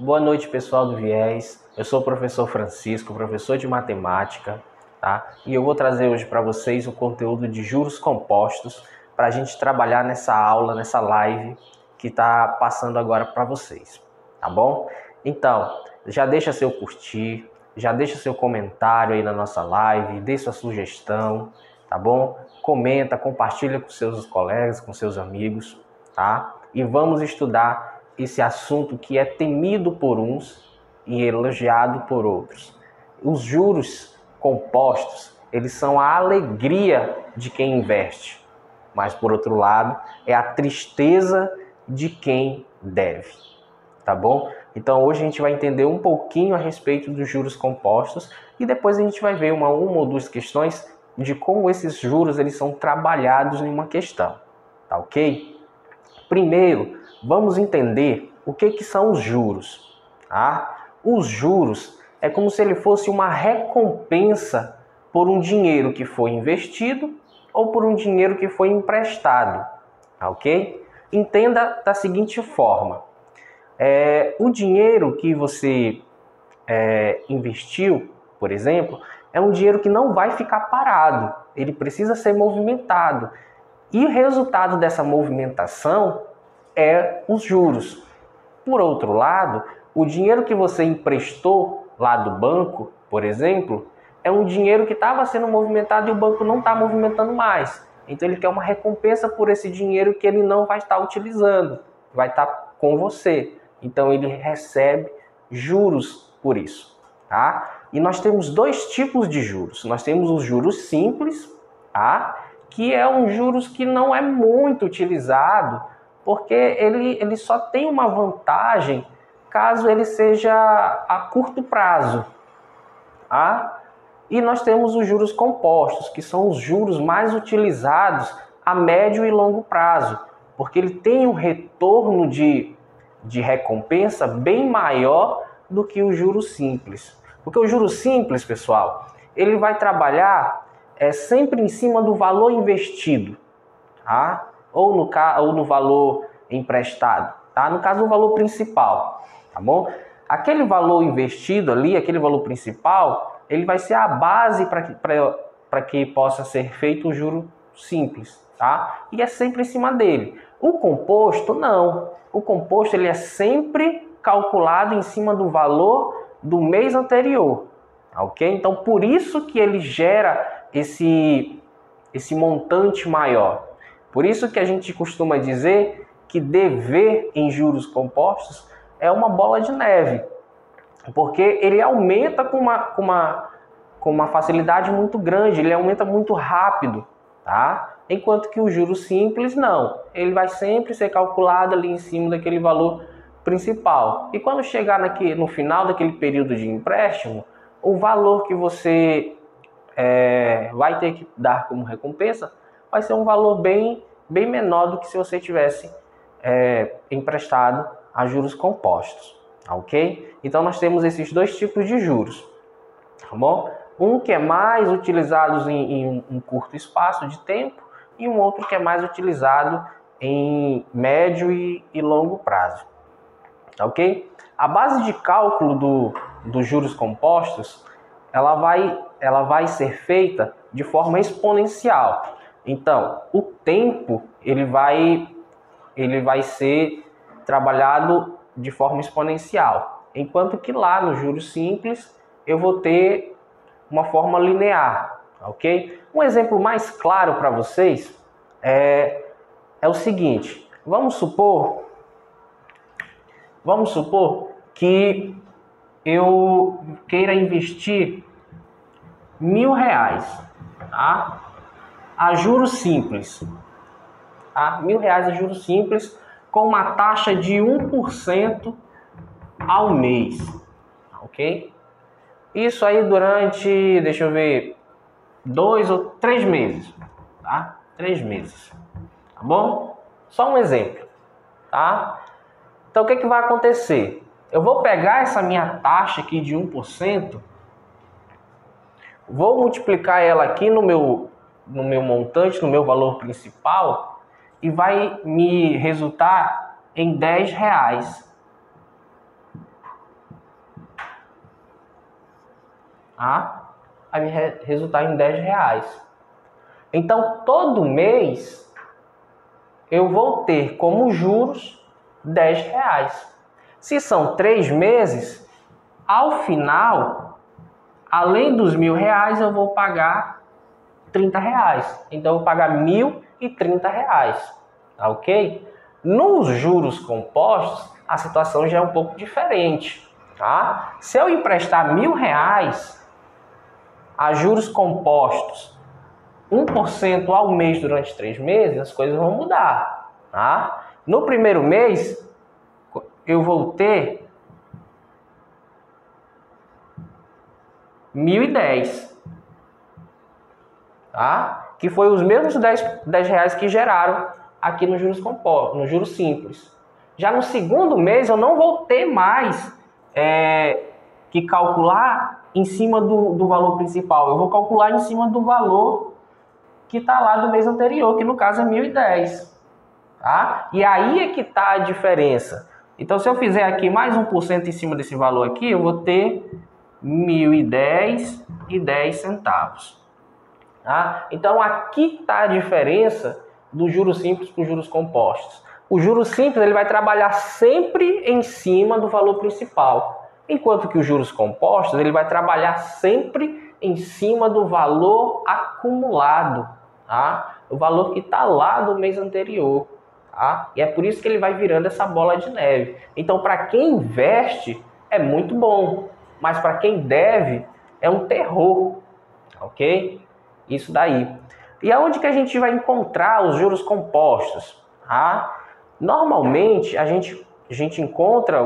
Boa noite, pessoal do Viés. Eu sou o professor Francisco, professor de matemática, tá? E eu vou trazer hoje para vocês o conteúdo de juros compostos para a gente trabalhar nessa aula, nessa live que está passando agora para vocês, tá bom? Então, já deixa seu curtir, já deixa seu comentário aí na nossa live, dê sua sugestão, tá bom? Comenta, compartilha com seus colegas, com seus amigos, tá? E vamos estudar esse assunto que é temido por uns e elogiado por outros. Os juros compostos, eles são a alegria de quem investe, mas por outro lado, é a tristeza de quem deve, tá bom? Então hoje a gente vai entender um pouquinho a respeito dos juros compostos e depois a gente vai ver uma ou duas questões de como esses juros eles são trabalhados em uma questão, tá ok? Primeiro, vamos entender o que são os juros. Tá? Os juros é como se ele fosse uma recompensa por um dinheiro que foi investido ou por um dinheiro que foi emprestado. Ok? Entenda da seguinte forma. O dinheiro que você investiu, por exemplo, é um dinheiro que não vai ficar parado. Ele precisa ser movimentado. E o resultado dessa movimentação é os juros. Por outro lado, o dinheiro que você emprestou lá do banco, por exemplo, é um dinheiro que estava sendo movimentado e o banco não está movimentando mais. Então ele quer uma recompensa por esse dinheiro que ele não vai estar utilizando, vai estar com você. Então ele recebe juros por isso. Tá? E nós temos dois tipos de juros. Nós temos os juros simples, tá? Que é um juros que não é muito utilizado, porque ele só tem uma vantagem caso ele seja a curto prazo. Tá? E nós temos os juros compostos, que são os juros mais utilizados a médio e longo prazo, porque ele tem um retorno de recompensa bem maior do que o juros simples. Porque o juros simples, pessoal, ele vai trabalhar sempre em cima do valor investido, tá? ou no valor emprestado, tá? No caso, o valor principal, tá bom? Aquele valor investido ali, aquele valor principal, ele vai ser a base para que possa ser feito o juro simples, tá? E é sempre em cima dele. O composto, não. O composto, ele é sempre calculado em cima do valor do mês anterior, ok? Então, por isso que ele gera esse montante maior. Por isso que a gente costuma dizer que dever em juros compostos é uma bola de neve, porque ele aumenta com uma facilidade muito grande, ele aumenta muito rápido, tá? Enquanto que o juros simples não, ele vai sempre ser calculado ali em cima daquele valor principal. E quando chegar no final daquele período de empréstimo, o valor que você vai ter que dar como recompensa vai ser um valor bem menor do que se você tivesse emprestado a juros compostos, ok? Então nós temos esses dois tipos de juros, tá bom? Um que é mais utilizado em um curto espaço de tempo e um outro que é mais utilizado em médio e longo prazo, ok? A base de cálculo dos juros compostos ela vai ser feita de forma exponencial. Então, o tempo ele vai ser trabalhado de forma exponencial, enquanto que lá no juros simples eu vou ter uma forma linear, ok? Um exemplo mais claro para vocês é o seguinte: vamos supor que eu queira investir R$1.000, tá? A juros simples, tá? R$1.000 a juros simples com uma taxa de 1% ao mês, ok? Isso aí durante, deixa eu ver, 2 ou 3 meses, tá? 3 meses, tá bom? Só um exemplo, tá? Então o que vai acontecer? Eu vou pegar essa minha taxa aqui de 1%, vou multiplicar ela aqui no meu montante, no meu valor principal, e vai me resultar em R$10. tá? Vai resultar em R$10. Então, todo mês eu vou ter como juros R$10. Se são 3 meses, ao final, além dos R$1.000, eu vou pagar R$30. Então, eu vou pagar R$1.030, tá ok? Nos juros compostos, a situação já é um pouco diferente, tá? Se eu emprestar R$1.000 a juros compostos, 1% ao mês durante 3 meses, as coisas vão mudar, tá? No primeiro mês, eu vou ter 1.010, tá? Que foi os mesmos R$10 que geraram aqui no juros compostos, no juros simples. Já no segundo mês, eu não vou ter mais que calcular em cima do valor principal. Eu vou calcular em cima do valor que está lá do mês anterior, que no caso é 1.010. Tá? E aí é que está a diferença. Então, se eu fizer aqui mais 1% em cima desse valor aqui, eu vou ter 1.010,10. Tá? Então, aqui está a diferença do juros simples para os juros compostos. O juros simples ele vai trabalhar sempre em cima do valor principal, enquanto que os juros compostos ele vai trabalhar sempre em cima do valor acumulado, tá? O valor que está lá do mês anterior. Tá? E é por isso que ele vai virando essa bola de neve. Então, para quem investe, é muito bom, mas para quem deve, é um terror, ok? Isso daí. E aonde que a gente vai encontrar os juros compostos? Tá? Normalmente, a gente encontra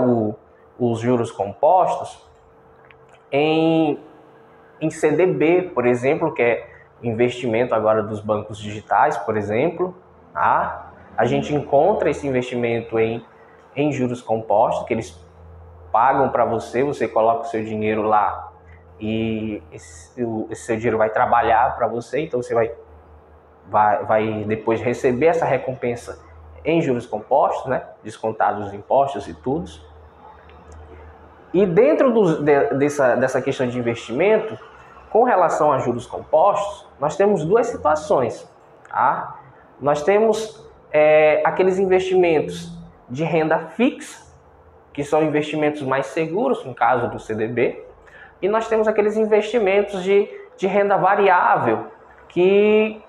os juros compostos em CDB, por exemplo, que é investimento agora dos bancos digitais, por exemplo, tá? A gente encontra esse investimento em juros compostos, que eles pagam para você, você coloca o seu dinheiro lá e esse seu dinheiro vai trabalhar para você, então você vai depois receber essa recompensa em juros compostos, né? Descontados os impostos e tudo. E dentro dessa questão de investimento, com relação a juros compostos, nós temos duas situações. Tá? Nós temos aqueles investimentos de renda fixa, que são investimentos mais seguros, no caso do CDB, e nós temos aqueles investimentos de renda variável, que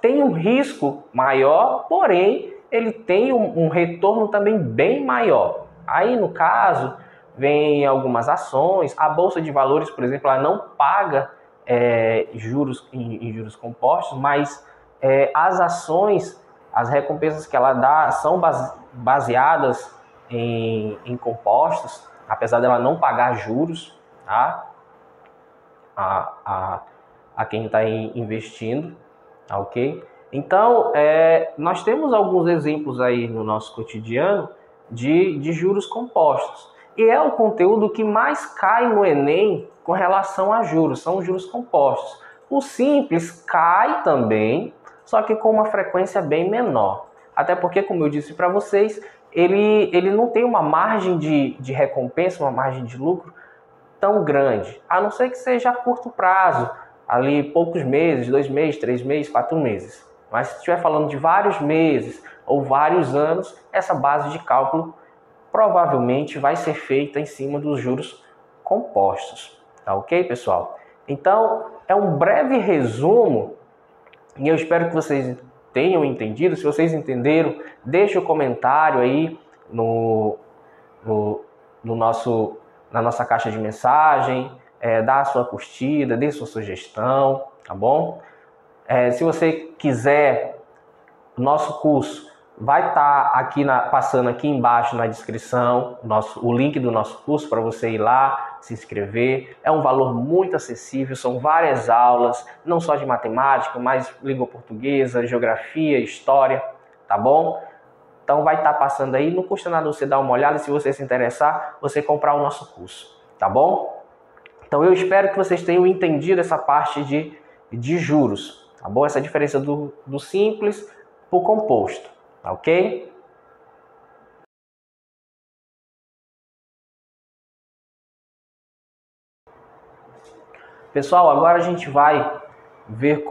tem um risco maior, porém ele tem um retorno também bem maior. Aí, no caso, vem algumas ações. A Bolsa de Valores, por exemplo, ela não paga juros em juros compostos, mas as ações, as recompensas que ela dá são baseadas em compostos, apesar dela não pagar juros, tá? a quem está investindo, tá, ok? Então, nós temos alguns exemplos aí no nosso cotidiano de juros compostos. E é o conteúdo que mais cai no Enem com relação a juros, são os juros compostos. O simples cai também, só que com uma frequência bem menor. Até porque, como eu disse para vocês, ele não tem uma margem de recompensa, uma margem de lucro tão grande, a não ser que seja a curto prazo, ali poucos meses, 2 meses, 3 meses, 4 meses. Mas se estiver falando de vários meses ou vários anos, essa base de cálculo provavelmente vai ser feita em cima dos juros compostos. Tá ok, pessoal? Então, é um breve resumo e eu espero que vocês tenham entendido. Se vocês entenderam, deixe o comentário aí na nossa caixa de mensagem, dá a sua curtida, dê sua sugestão, tá bom? Se você quiser, o nosso curso vai estar aqui passando aqui embaixo na descrição, o link do nosso curso para você ir lá, se inscrever. É um valor muito acessível, são várias aulas, não só de matemática, mas língua portuguesa, geografia, história, tá bom? Então vai estar passando aí, não custa nada você dar uma olhada, e se você se interessar, você comprar o nosso curso, tá bom? Então eu espero que vocês tenham entendido essa parte de juros, tá bom? Essa diferença do simples para o composto, tá ok? Pessoal, agora a gente vai ver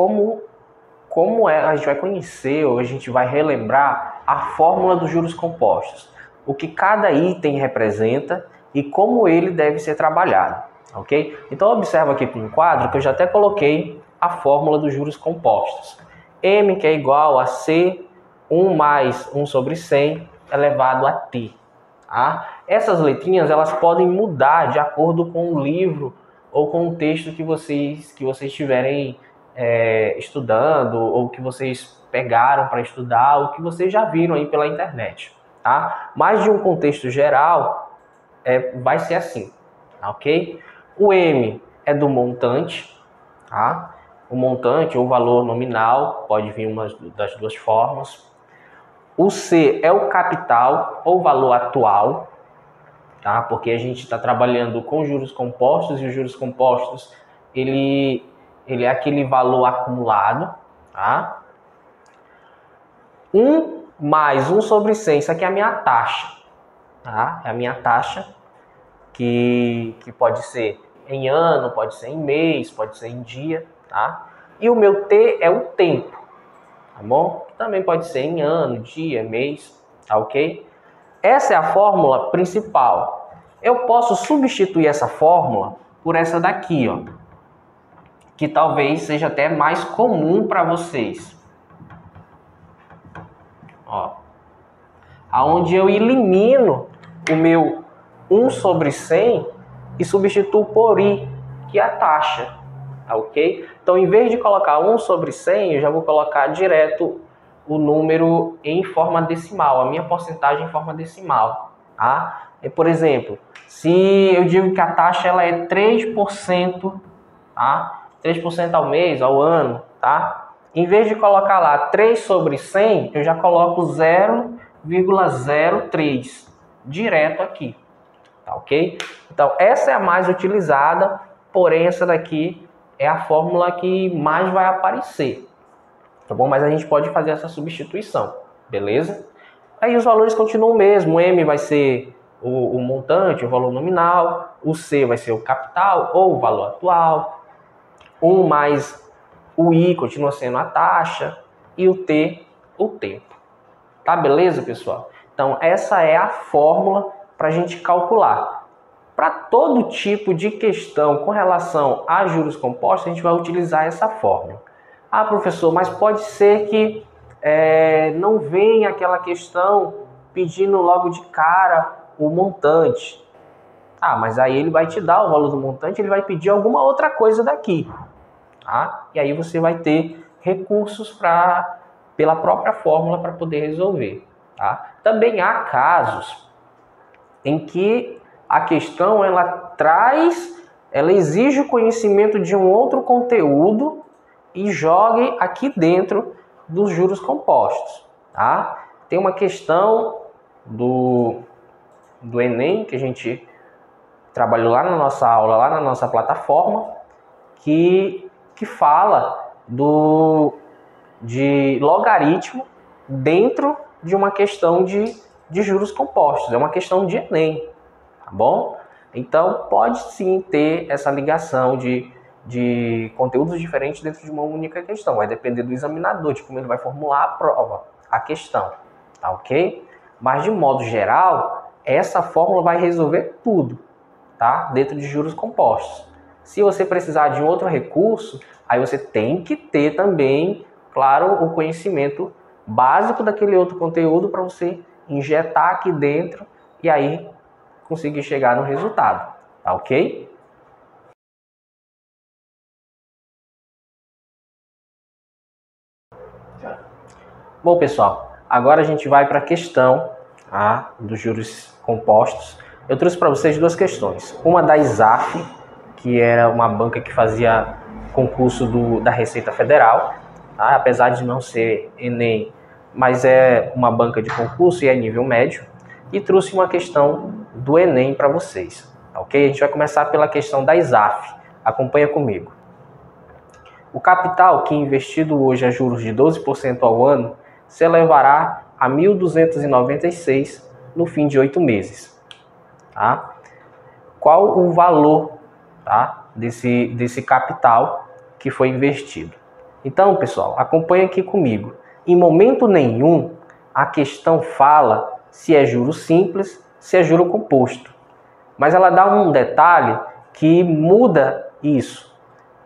a gente vai conhecer ou a gente vai relembrar a fórmula dos juros compostos, o que cada item representa e como ele deve ser trabalhado, ok? Então observa aqui para um quadro que eu já até coloquei a fórmula dos juros compostos. M, que é igual a C, 1 mais 1 sobre 100 elevado a T. Tá? Essas letrinhas elas podem mudar de acordo com o livro ou com o texto que vocês estiverem estudando, ou que vocês pegaram para estudar, ou que vocês já viram aí pela internet. Tá? Mas de um contexto geral, vai ser assim, ok? O M é do montante, tá? O montante ou valor nominal, pode vir uma das duas formas. O C é o capital ou valor atual, tá? Porque a gente está trabalhando com juros compostos, e os juros compostos, ele é aquele valor acumulado, tá? 1 mais 1 sobre 100, isso aqui é a minha taxa, tá? É a minha taxa, que pode ser em ano, pode ser em mês, pode ser em dia, tá? E o meu T é o tempo, tá bom? Também pode ser em ano, dia, mês, tá ok? Essa é a fórmula principal. Eu posso substituir essa fórmula por essa daqui, ó, que talvez seja até mais comum para vocês. Ó, aonde eu elimino o meu 1 sobre 100 e substituo por I, que é a taxa, tá ok? Então, em vez de colocar 1 sobre 100, eu já vou colocar direto o número em forma decimal, a minha porcentagem em forma decimal, tá? Por exemplo, se eu digo que a taxa ela é 3%, tá? 3% ao mês, ao ano, tá? Em vez de colocar lá 3 sobre 100, eu já coloco 0,03 direto aqui, tá ok? Então, essa é a mais utilizada, porém essa daqui é a fórmula que mais vai aparecer, tá bom? Mas a gente pode fazer essa substituição, beleza? Aí os valores continuam o mesmo, o M vai ser o montante, o valor nominal, o C vai ser o capital ou o valor atual, 1 mais o I continua sendo a taxa e o T, o tempo. Tá beleza, pessoal? Então, essa é a fórmula para a gente calcular. Para todo tipo de questão com relação a juros compostos, a gente vai utilizar essa fórmula. Ah, professor, mas pode ser que não venha aquela questão pedindo logo de cara o montante. Ah, mas aí ele vai te dar o valor do montante, ele vai pedir alguma outra coisa daqui. Tá? E aí você vai ter recursos pela própria fórmula para poder resolver. Tá? Também há casos em que a questão ela exige o conhecimento de um outro conteúdo e jogue aqui dentro dos juros compostos. Tá? Tem uma questão do Enem que a gente trabalhou lá na nossa aula, lá na nossa plataforma, que fala de logaritmo dentro de uma questão de juros compostos. É uma questão de Enem, tá bom? Então, pode sim ter essa ligação de conteúdos diferentes dentro de uma única questão. Vai depender do examinador, de como ele vai formular a prova, a questão, tá ok? Mas, de modo geral, essa fórmula vai resolver tudo, tá? Dentro de juros compostos. Se você precisar de um outro recurso, aí você tem que ter também, claro, o conhecimento básico daquele outro conteúdo para você injetar aqui dentro e aí conseguir chegar no resultado, tá ok? Bom, pessoal, agora a gente vai para a questão dos juros compostos. Eu trouxe para vocês duas questões. Uma da ISAF, que era uma banca que fazia concurso da Receita Federal, tá? Apesar de não ser Enem, mas é uma banca de concurso e é nível médio. E trouxe uma questão do Enem para vocês, tá ok? A gente vai começar pela questão da ISAF. Acompanha comigo. O capital que é investido hoje a juros de 12% ao ano se elevará a 1.296 no fim de 8 meses. Tá? Qual o valor, tá, desse capital que foi investido. Então, pessoal, acompanha aqui comigo. Em momento nenhum, a questão fala se é juro simples, se é juro composto. Mas ela dá um detalhe que muda isso.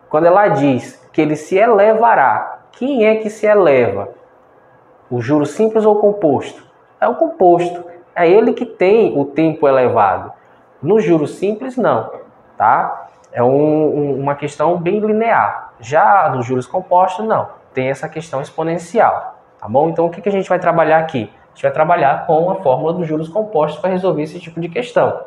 Quando ela diz que ele se elevará, quem é que se eleva? O juro simples ou composto? É o composto. É ele que tem o tempo elevado. No juro simples, não. Tá? É uma questão bem linear. Já nos juros compostos, não. Tem essa questão exponencial. Tá bom? Então, o que a gente vai trabalhar aqui? A gente vai trabalhar com a fórmula dos juros compostos para resolver esse tipo de questão.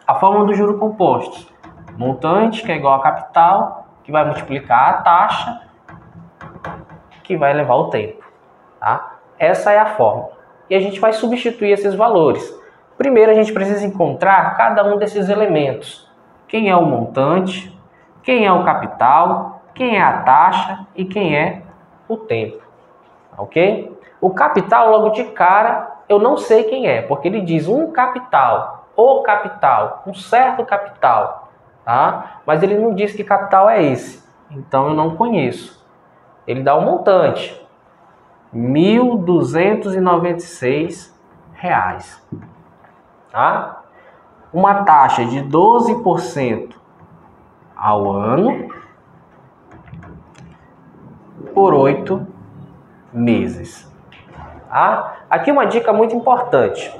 A fórmula dos juros compostos. Montante, que é igual a capital, que vai multiplicar a taxa, que vai levar o tempo. Tá? Essa é a fórmula. E a gente vai substituir esses valores. Primeiro, a gente precisa encontrar cada um desses elementos. Quem é o montante, quem é o capital, quem é a taxa e quem é o tempo. Ok? O capital, logo de cara, eu não sei quem é, porque ele diz um capital, o capital, um certo capital. Tá? Mas ele não diz que capital é esse. Então, eu não conheço. Ele dá um montante. R$ 1.296. Tá? Uma taxa de 12% ao ano por 8 meses. Tá? Aqui uma dica muito importante.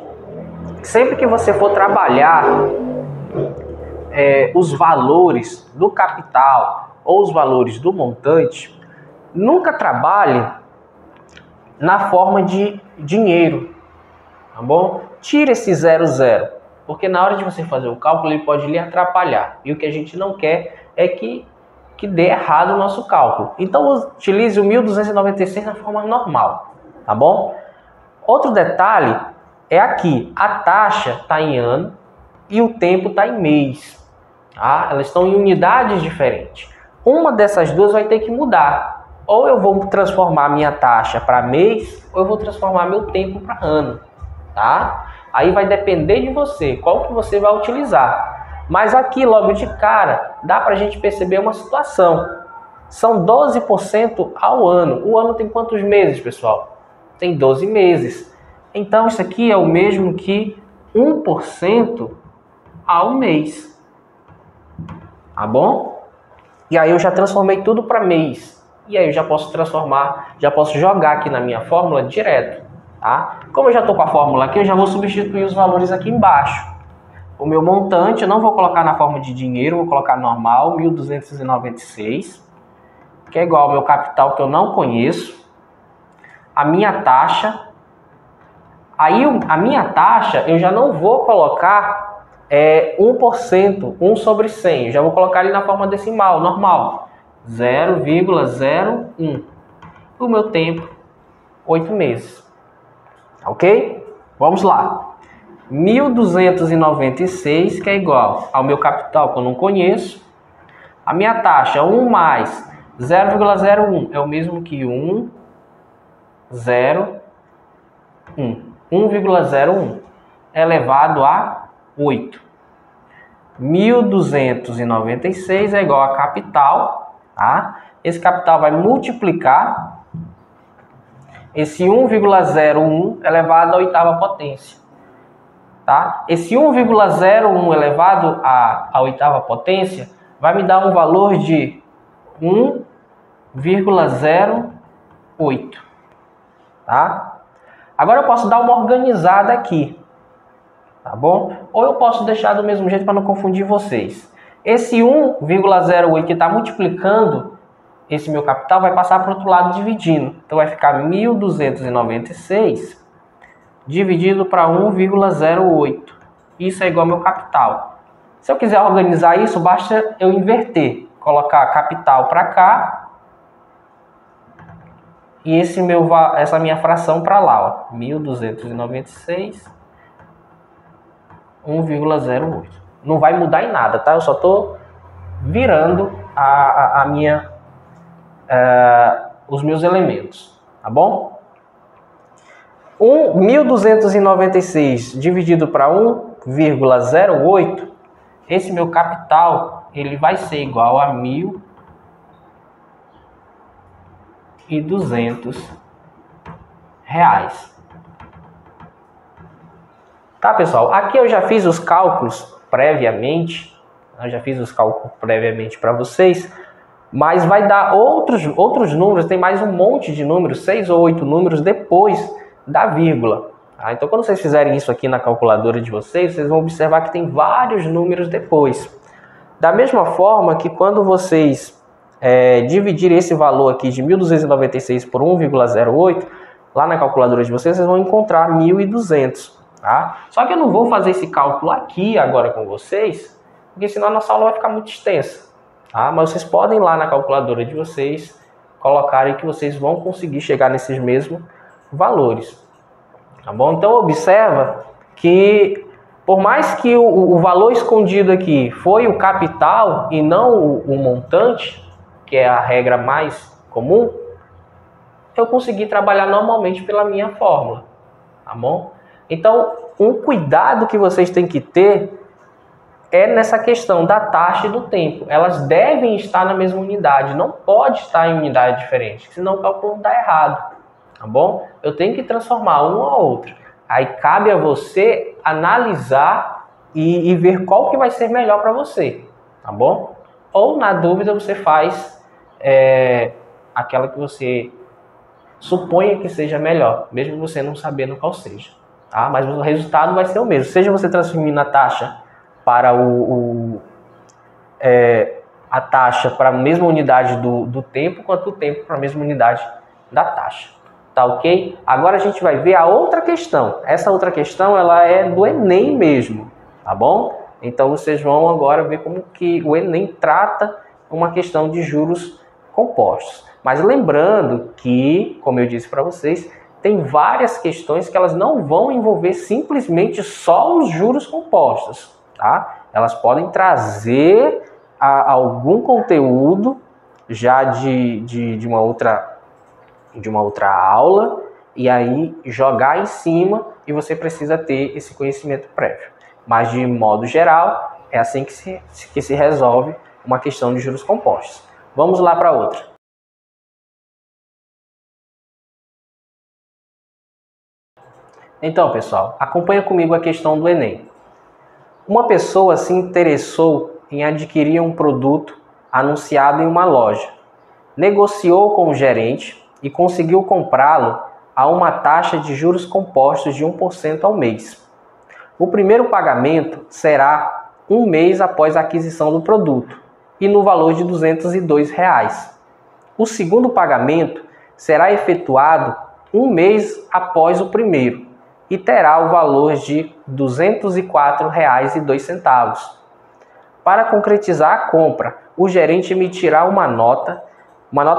Sempre que você for trabalhar os valores do capital ou os valores do montante, nunca trabalhe na forma de dinheiro. Tá bom? Tira esse 00, porque na hora de você fazer o cálculo ele pode lhe atrapalhar. E o que a gente não quer é que dê errado o nosso cálculo. Então utilize o 1.296 na forma normal. Tá bom? Outro detalhe é aqui. A taxa está em ano e o tempo está em mês. Tá? Elas estão em unidades diferentes. Uma dessas duas vai ter que mudar. Ou eu vou transformar minha taxa para mês, ou eu vou transformar meu tempo para ano. Tá? Aí vai depender de você, qual que você vai utilizar. Mas aqui, logo de cara, dá para a gente perceber uma situação. São 12% ao ano. O ano tem quantos meses, pessoal? Tem 12 meses. Então, isso aqui é o mesmo que 1% ao mês. Tá bom? E aí eu já transformei tudo para mês. E aí eu já posso transformar, já posso jogar aqui na minha fórmula direto. Tá? Como eu já estou com a fórmula aqui, eu já vou substituir os valores aqui embaixo. O meu montante eu não vou colocar na forma de dinheiro, vou colocar normal, 1.296, que é igual ao meu capital que eu não conheço. A minha taxa, aí a minha taxa eu já não vou colocar 1%, 1 sobre 100, eu já vou colocar ele na forma decimal, normal, 0,01. O meu tempo, 8 meses. Ok? Vamos lá. 1.296, que é igual ao meu capital, que eu não conheço. A minha taxa, 1 mais 0,01, é o mesmo que 1,01 elevado a 8. 1.296 é igual a capital, tá? Esse capital vai multiplicar esse 1,01 elevado à oitava potência. Tá? Esse 1,01 elevado à oitava potência vai me dar um valor de 1,08. Tá? Agora eu posso dar uma organizada aqui. Tá bom? Ou eu posso deixar do mesmo jeito para não confundir vocês. Esse 1,08 que está multiplicando esse meu capital vai passar para o outro lado dividindo. Então vai ficar 1.296 dividido para 1,08. Isso é igual ao meu capital. Se eu quiser organizar isso, basta eu inverter. Colocar capital para cá e essa minha fração para lá. 1.296, 1,08. Não vai mudar em nada, tá? Eu só estou virando os meus elementos, tá bom? 1.296 dividido para 1,08, esse meu capital ele vai ser igual a R$1.200. Tá, pessoal? Aqui eu já fiz os cálculos previamente. Para vocês. Mas vai dar outros números. Tem mais um monte de números, 6 ou 8 números depois da vírgula. Tá? Então, quando vocês fizerem isso aqui na calculadora de vocês, vocês vão observar que tem vários números depois. Da mesma forma que quando vocês dividirem esse valor aqui de 1.296 por 1,08, lá na calculadora de vocês vão encontrar 1.200. Tá? Só que eu não vou fazer esse cálculo aqui agora com vocês, porque senão a nossa aula vai ficar muito extensa. Tá? Mas vocês podem ir lá na calculadora de vocês, colocarem que vocês vão conseguir chegar nesses mesmos valores. Tá bom? Então observa que por mais que o valor escondido aqui foi o capital e não o montante, que é a regra mais comum, eu consegui trabalhar normalmente pela minha fórmula. Tá bom? Então, um cuidado que vocês têm que ter é nessa questão da taxa e do tempo. Elas devem estar na mesma unidade, não pode estar em unidade diferente, senão o cálculo dá errado. Tá bom? Eu tenho que transformar uma a outra. Aí cabe a você analisar e ver qual que vai ser melhor para você. Tá bom? Ou, na dúvida, você faz aquela que você suponha que seja melhor, mesmo você não sabendo qual seja. Tá? Mas o resultado vai ser o mesmo. Seja você transformando a taxa para a taxa para a mesma unidade do tempo, quanto o tempo para a mesma unidade da taxa. Tá ok? Agora a gente vai ver a outra questão. Essa outra questão ela é do Enem mesmo. Tá bom? Então vocês vão agora ver como que o Enem trata uma questão de juros compostos. Mas lembrando que, como eu disse para vocês, tem várias questões que elas não vão envolver simplesmente só os juros compostos, tá? Elas podem trazer algum conteúdo já de uma outra aula e aí jogar em cima e você precisa ter esse conhecimento prévio. Mas de modo geral, é assim que se resolve uma questão de juros compostos. Vamos lá para outra. Então, pessoal, acompanha comigo a questão do Enem. Uma pessoa se interessou em adquirir um produto anunciado em uma loja. Negociou com o gerente e conseguiu comprá-lo a uma taxa de juros compostos de 1% ao mês. O primeiro pagamento será um mês após a aquisição do produto e no valor de R$ 202. O segundo pagamento será efetuado um mês após o primeiro e terá o valor de R$ 204,02. Para concretizar a compra, o gerente emitirá uma nota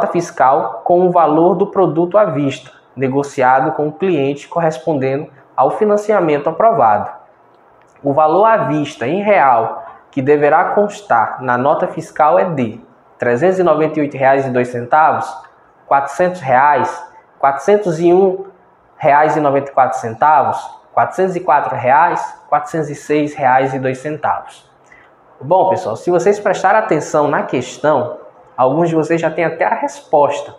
fiscal com o valor do produto à vista, negociado com o cliente correspondendo ao financiamento aprovado. O valor à vista em real que deverá constar na nota fiscal é de R$ 398,02, R$ 400, R$ 401,94, R$ 404, R$ 406,02. Bom, pessoal, se vocês prestarem atenção na questão, alguns de vocês já têm até a resposta,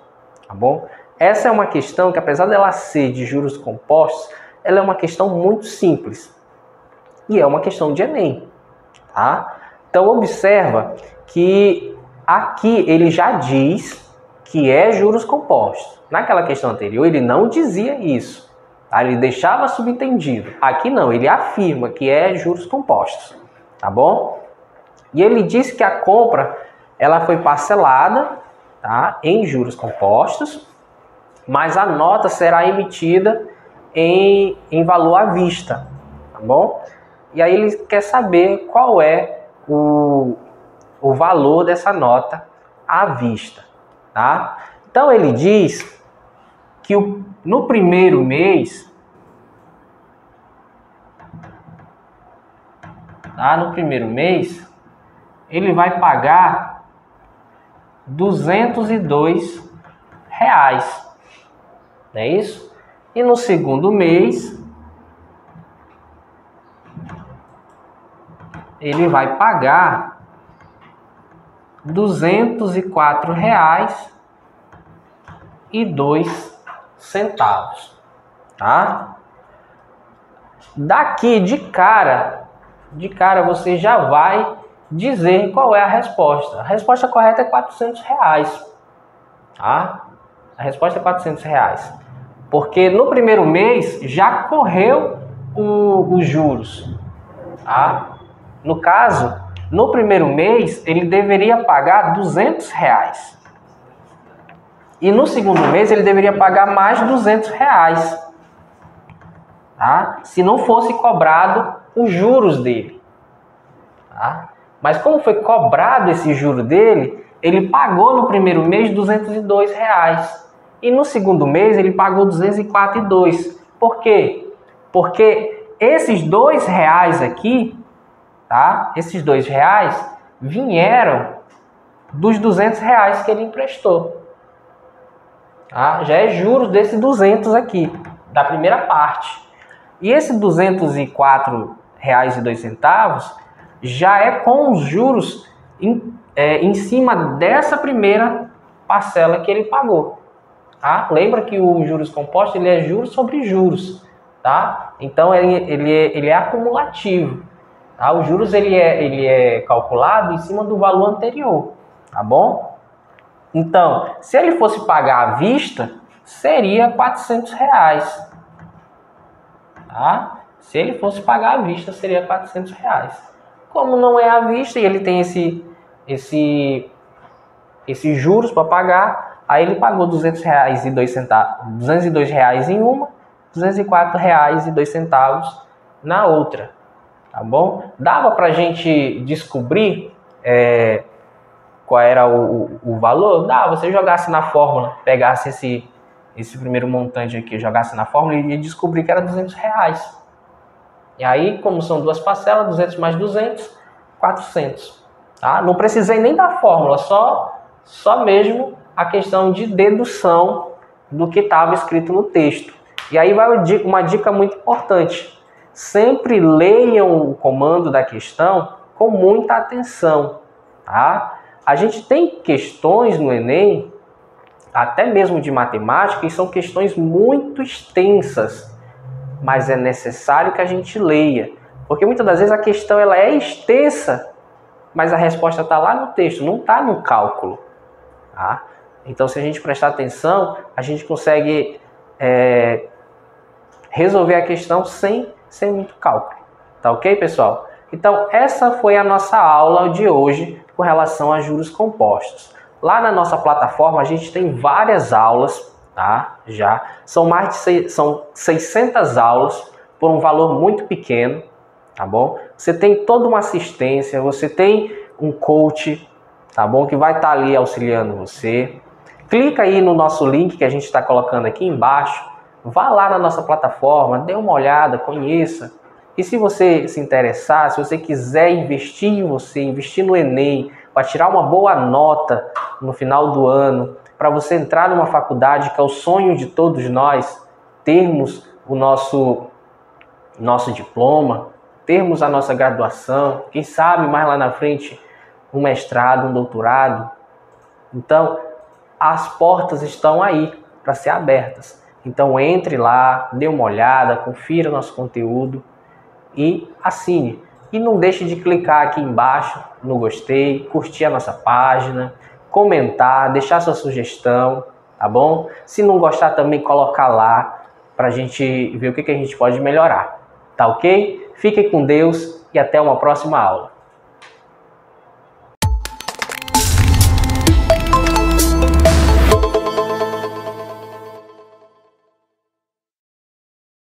tá bom? Essa é uma questão que, apesar dela ser de juros compostos, ela é uma questão muito simples. E é uma questão de Enem, tá? Então, observa que aqui ele já diz que é juros compostos. Naquela questão anterior, ele não dizia isso, tá? Ele deixava subentendido. Aqui não, ele afirma que é juros compostos, tá bom? E ele diz que a compra ela foi parcelada, tá, em juros compostos, mas a nota será emitida em valor à vista, tá bom? E aí ele quer saber qual é o valor dessa nota à vista, tá? Então ele diz que no primeiro mês, tá? No primeiro mês, ele vai pagar R$ 202, não é isso? E no segundo mês, ele vai pagar R$ 204,02, tá? Daqui de cara você já vai dizer qual é a resposta. A resposta correta é R$ 400, tá? A resposta é R$ 400, porque no primeiro mês já correu os juros, tá? No caso, no primeiro mês ele deveria pagar R$ 200, e no segundo mês ele deveria pagar mais R$ 200, tá? Se não fosse cobrado os juros dele, tá? Mas como foi cobrado esse juro dele, ele pagou no primeiro mês R$ 202, e no segundo mês ele pagou R$ 204,02. Por quê? Porque esses R$ 2 aqui, tá? Esses R$ 2 vieram dos R$ 200 que ele emprestou. Tá? Já é juros desses 200 aqui, da primeira parte. E esse R$ 204,02 já é com os juros em cima dessa primeira parcela que ele pagou. Tá? Lembra que o juros composto ele é juros sobre juros, tá? Então ele é acumulativo. Tá? Os juros ele é calculado em cima do valor anterior, tá bom? Então, se ele fosse pagar à vista, seria R$ 400, tá? Se ele fosse pagar à vista, seria R$ 400. Como não é à vista e ele tem esses juros para pagar, aí ele pagou R$ 202 em uma, R$ 204,02 na outra, tá bom? Dava para a gente descobrir qual era o valor? Dava, você jogasse na fórmula, pegasse esse primeiro montante aqui, jogasse na fórmula e descobrir que era R$ 200. E aí, como são duas parcelas, 200 mais 200, 400. Tá? Não precisei nem da fórmula, só mesmo a questão de dedução do que estava escrito no texto. E aí vai uma dica muito importante. Sempre leiam o comando da questão com muita atenção. Tá? A gente tem questões no Enem, até mesmo de matemática, e são questões muito extensas, mas é necessário que a gente leia, porque muitas das vezes a questão ela é extensa, mas a resposta está lá no texto, não está no cálculo. Tá? Então, se a gente prestar atenção, a gente consegue resolver a questão sem muito cálculo. Tá ok, pessoal? Então, essa foi a nossa aula de hoje com relação a juros compostos. Lá na nossa plataforma, a gente tem várias aulas, tá? Já são são 600 aulas por um valor muito pequeno, tá bom? Você tem toda uma assistência, você tem um coach, tá bom? Que vai estar ali auxiliando você. Clica aí no nosso link que a gente está colocando aqui embaixo. Vá lá na nossa plataforma, dê uma olhada, conheça. E se você se interessar, se você quiser investir em você, investir no Enem, para tirar uma boa nota no final do ano, para você entrar numa faculdade que é o sonho de todos nós, termos o nosso diploma, termos a nossa graduação, quem sabe mais lá na frente um mestrado, um doutorado. Então, as portas estão aí para ser abertas. Então, entre lá, dê uma olhada, confira nosso conteúdo e assine. E não deixe de clicar aqui embaixo no gostei, curtir a nossa página, comentar, deixar sua sugestão, tá bom? Se não gostar também, colocar lá para a gente ver o que a gente pode melhorar, tá ok? Fiquem com Deus e até uma próxima aula.